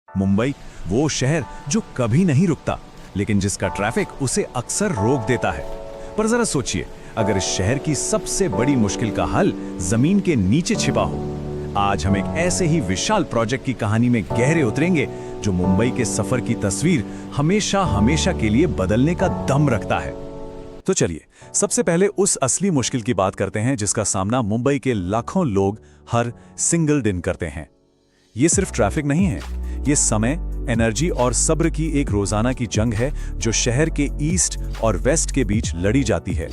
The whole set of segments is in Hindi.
मुंबई वो शहर जो कभी नहीं रुकता, लेकिन जिसका ट्रैफिक उसे अक्सर रोक देता है। पर जरा सोचिए, अगर इस शहर की सबसे बड़ी मुश्किल का हल जमीन के नीचे छिपा हो। आज हम एक ऐसे ही विशाल प्रोजेक्ट की कहानी में गहरे उतरेंगे जो मुंबई के सफर की तस्वीर हमेशा हमेशा के लिए बदलने का दम रखता है। तो चलिए सबसे पहले उस असली मुश्किल की बात करते हैं जिसका सामना मुंबई के लाखों लोग हर सिंगल दिन करते हैं। ये सिर्फ ट्रैफिक नहीं है, ये समय, एनर्जी और सब्र की एक रोजाना की जंग है जो शहर के ईस्ट और वेस्ट के बीच लड़ी जाती है।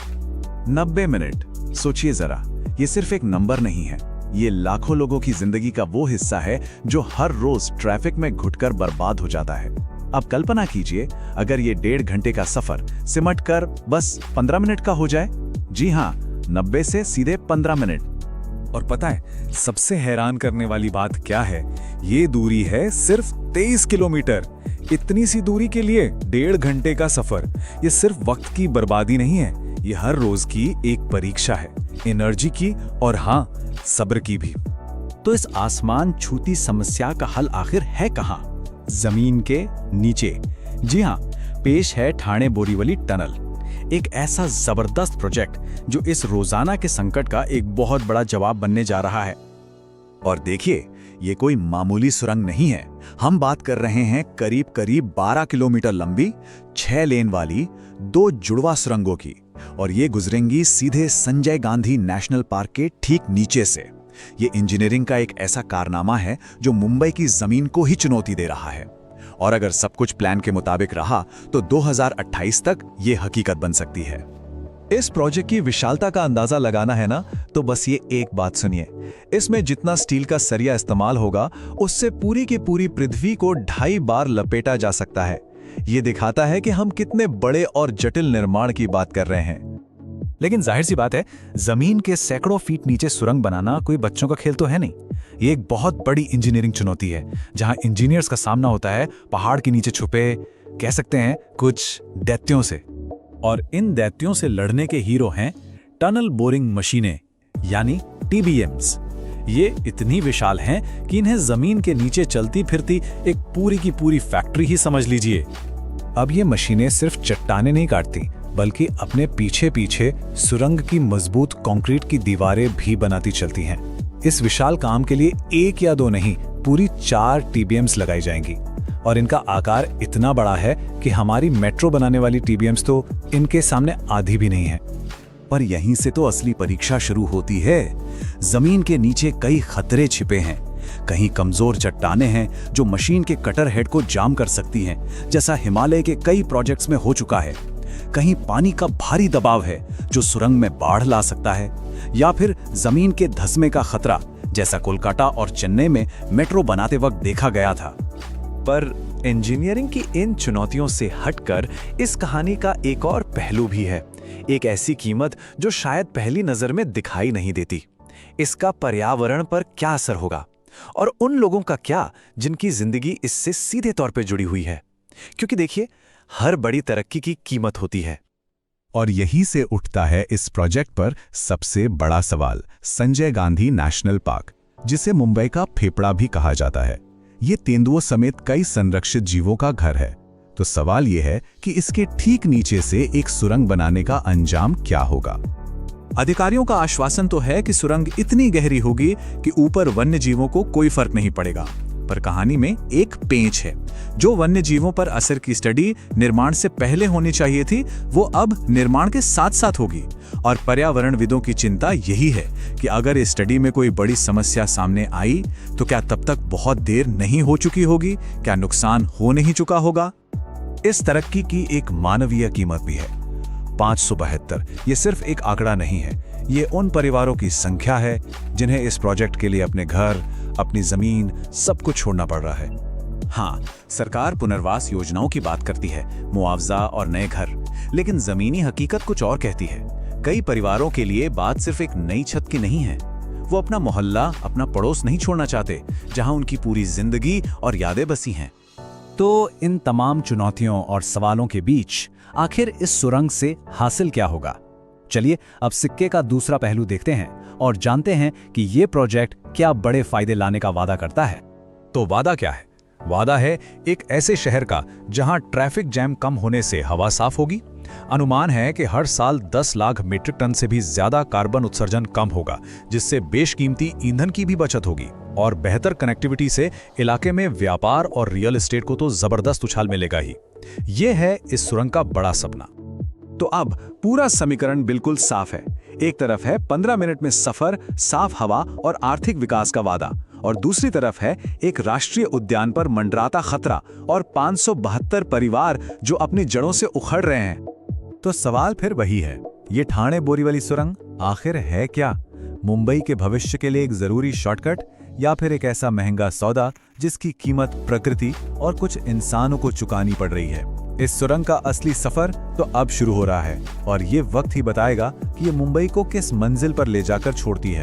90 मिनट, सोचिए जरा, ये सिर्फ एक नंबर नहीं है, ये लाखों लोगों की जिंदगी का वो हिस्सा है जो हर रोज ट्रैफिक में घुटकर बर्बाद हो जाता है। अब कल्पना कीजिए, अगर ये 1.5 घंटे का सफर सिमटकर बस 15 मिनट का हो जाए। जी हाँ, 90 से सीधे 15 मिनट। और पता है सबसे हैरान करने वाली बात क्या है? ये दूरी है सिर्फ 23 किलोमीटर। इतनी सी दूरी के लिए 1.5 घंटे का सफर। ये सिर्फ वक्त की बर्बादी नहीं है, ये हर रोज की एक परीक्षा है, एनर्जी की और हाँ, सब्र की भी। तो इस आसमान छूती समस्या का हल आखिर है कहाँ? जमीन के नीचे। जी हाँ, पेश है ठाणे बोरीवली टनल, एक ऐसा जबरदस्त प्रोजेक्ट जो इस रोजाना के संकट का एक बहुत बड़ा जवाब बनने जा रहा है। और देखिए, ये कोई मामूली सुरंग नहीं है। हम बात कर रहे हैं करीब करीब 12 किलोमीटर लंबी, 6 लेन वाली 2 जुड़वा सुरंगों की, और ये गुजरेंगी सीधे संजय गांधी नेशनल पार्क के ठीक नीचे से। ये इंजीनियरिंग का एक ऐसा कारनामा है जो मुंबई की जमीन को ही चुनौती दे रहा है। और अगर सब कुछ प्लान के मुताबिक रहा तो 2028 तक ये हकीकत बन सकती है। इस प्रोजेक्ट की विशालता का अंदाजा लगाना है ना, तो बस ये एक बात सुनिए। इसमें जितना स्टील का सरिया इस्तेमाल होगा, उससे पूरी की पूरी पृथ्वी को 2.5 बार लपेटा जा सकता है। ये दिखाता है कि हम कितने बड़े और जटिल निर्माण की बात कर रहे हैं। लेकिन जाहिर सी बात है, जमीन के सैकड़ों फीट नीचे सुरंग बनाना कोई बच्चों का खेल तो है नहीं। ये एक बहुत बड़ी इंजीनियरिंग चुनौती है, जहां इंजीनियर्स का सामना होता है पहाड़ के नीचे छुपे, कह सकते हैं, कुछ दैत्यों से। और इन दैत्यों से लड़ने के हीरो हैं टनल बोरिंग मशीनें, यानी TBMs। ये इतनी विशाल हैं कि इन्हें जमीन के नीचे चलती फिरती एक पूरी की पूरी फैक्ट्री ही समझ लीजिए। अब ये मशीनें सिर्फ चट्टानें नहीं काटती, बल्कि अपने पीछे पीछे सुरंग की मजबूत कंक्रीट की दीवारें भी बनाती चलती हैं। इस विशाल काम के लिए 1 या 2 नहीं, पूरी 4 TBMs लगाई जाएंगी। और इनका आकार इतना बड़ा है कि हमारी मेट्रो बनाने वाली TBMs तो इनके सामने आधी भी नहीं है। पर यहीं से तो असली परीक्षा शुरू होती है। जमीन के नीचे कई खतरे छिपे हैं। कहीं कमजोर चट्टानें हैं जो मशीन के कटर हेड को जाम कर सकती हैं, जैसा हिमालय के कई प्रोजेक्ट्स में हो चुका है। कहीं पानी का भारी दबाव है जो सुरंग में बाढ़ ला सकता है, या फिर जमीन के धंसने का खतरा, जैसा कोलकाता और चेन्नई में मेट्रो बनाते वक्त देखा गया था। पर इंजीनियरिंग की इन चुनौतियों से हटकर इस कहानी का एक और पहलू भी है, एक ऐसी कीमत जो शायद पहली नजर में दिखाई नहीं देती। इसका पर्यावरण पर क्या असर होगा, और उन लोगों का क्या जिनकी जिंदगी इससे सीधे तौर पे जुड़ी हुई है। क्योंकि देखिए, हर बड़ी तरक्की की कीमत होती है। और यहीं से उठता है इस प्रोजेक्ट पर सबसे बड़ा सवाल, संजय गांधी नेशनल पार्क, जिसे मुंबई का फेफड़ा भी कहा जाता है। ये तेंदुओं समेत कई संरक्षित जीवों का घर है। तो सवाल यह है कि इसके ठीक नीचे से एक सुरंग बनाने का अंजाम क्या होगा। अधिकारियों का आश्वासन तो है कि सुरंग इतनी गहरी होगी कि ऊपर वन्य जीवों को कोई फर्क नहीं पड़ेगा। पर कहानी में एक पेंच है। जो वन्य जीवों पर असर की स्टडी निर्माण से पहले होनी चाहिए थी, वो अब निर्माण के साथ साथ होगी। और पर्यावरणविदों की चिंता यही है कि अगर इस स्टडी में कोई बड़ी समस्या सामने आई तो क्या तब तक बहुत देर नहीं हो चुकी होगी? क्या नुकसान हो नहीं चुका होगा? इस तरक्की की एक मानवीय कीमत भी है। 572, ये सिर्फ एक आंकड़ा नहीं है, ये उन परिवारों की संख्या है जिन्हें इस प्रोजेक्ट के लिए अपने घर, अपनी जमीन, सब कुछ छोड़ना पड़ रहा है। हाँ, सरकार पुनर्वास योजनाओं की बात करती है, मुआवजा और नए घर, लेकिन जमीनी हकीकत कुछ और कहती है। कई परिवारों के लिए बात सिर्फ एक नई छत की नहीं है। वो अपना मोहल्ला, अपना पड़ोस नहीं छोड़ना चाहते, जहां उनकी पूरी जिंदगी और यादें बसी हैं। तो इन तमाम चुनौतियों और सवालों के बीच आखिर इस सुरंग से हासिल क्या होगा? चलिए अब सिक्के का दूसरा पहलू देखते हैं और जानते हैं कि ये प्रोजेक्ट क्या बड़े फायदे लाने का वादा करता है। तो वादा क्या है? वादा है एक ऐसे शहर का जहां ट्रैफिक जैम कम होने से हवा साफ होगी। अनुमान है कि हर साल 10 लाख मीट्रिक टन से भी ज्यादा कार्बन उत्सर्जन कम होगा, जिससे बेशकीमती ईंधन की भी बचत होगी। और बेहतर कनेक्टिविटी से इलाके में व्यापार और रियल एस्टेट को तो जबरदस्त उछाल मिलेगा ही। ये है इस सुरंग का बड़ा सपना। तो अब पूरा समीकरण बिल्कुल साफ है। एक तरफ है 15 मिनट में सफर, साफ हवा और आर्थिक विकास का वादा, और दूसरी तरफ है एक राष्ट्रीय उद्यान पर मंडराता खतरा और 572 परिवार जो अपनी जड़ों से उखड़ रहे हैं। तो सवाल फिर वही है, ये ठाणे बोरीवली सुरंग आखिर है क्या? मुंबई के भविष्य के लिए एक जरूरी शॉर्टकट, या फिर एक ऐसा महंगा सौदा जिसकी कीमत प्रकृति और कुछ इंसानों को चुकानी पड़ रही है? इस सुरंग का असली सफर तो अब शुरू हो रहा है, और ये वक्त ही बताएगा कि ये मुंबई को किस मंजिल पर ले जाकर छोड़ती है।